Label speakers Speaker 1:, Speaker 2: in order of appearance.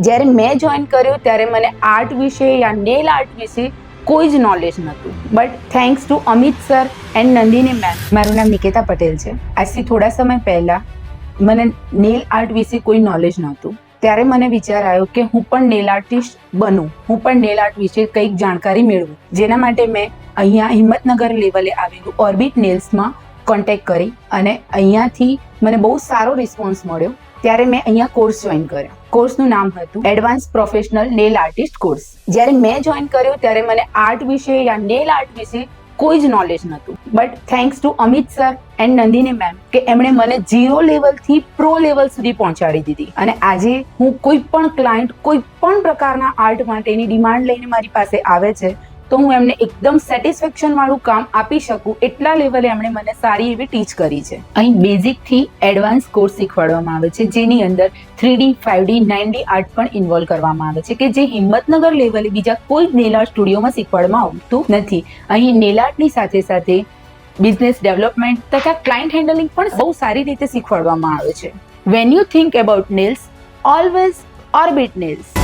Speaker 1: જ્યારે મેં જોઈન કર્યું ત્યારે મને આર્ટ વિશે યા નેલ આર્ટ વિશે કોઈ જ નોલેજ નહોતું. But thanks to Amit sir and Nandini ma'am. મારું નામ નિકેતા પટેલ છે. આજથી થોડા સમય પહેલાં મને નેલ આર્ટ વિશે કોઈ નોલેજ નહોતું. ત્યારે મને વિચાર આવ્યો કે હું પણ નેલ આર્ટિસ્ટ બનું, હું પણ નેલ આર્ટ વિશે કંઈક જાણકારી મેળવું. જેના માટે મેં અહીંયા હિંમતનગર લેવલે આવેલું ઓર્બિટ નેલ્સમાં કોન્ટેક્ટ કરી અને અહીંયાથી મને બહુ સારો રિસ્પોન્સ મળ્યો. ત્યારે મેં અહીંયા કોર્સ જોઈન કર્યો. કોર્સનું નામ હતું advance professional nail artist course. જ્યારે મેં જોઈન કર્યો ત્યારે મને આર્ટ વિશે યા નેલ આર્ટ વિશે કોઈ જ નોલેજ નહોતું. But thanks to Amit sir and Nandini ma'am કે એમણે મને 0 લેવલથી પ્રો લેવલ સુધી પહોંચાડી દીધી. અને આજે હું કોઈ પણ ક્લાયન્ટ કોઈ પણ પ્રકારના આર્ટ માટેની ડિમાન્ડ લઈને મારી પાસે આવે છે તો હું એમને એકદમ સેટિસ્ફેક્શન વાળું કામ આપી શકું એટલા લેવલે એમણે મને સારી એવી ટીચ કરી છે. અહીં બેઝિકથી એડવાન્સ કોર્સ શીખવાડવામાં આવે છે, જેની અંદર 3D, 5D, 9D આર્ટ પણ ઇન્વોલ્વ કરવામાં આવે છે કે જે હિંમતનગર લેવલે બીજા કોઈ નેલ આર્ટ સ્ટુડિયોમાં શીખવાડવામાં આવતું નથી. અહીં નેલ આર્ટની સાથે સાથે બિઝનેસ ડેવલપમેન્ટ તથા ક્લાયન્ટ હેન્ડલિંગ પણ બહુ સારી રીતે શીખવાડવામાં આવે છે. When you think about nails, always orbit nails.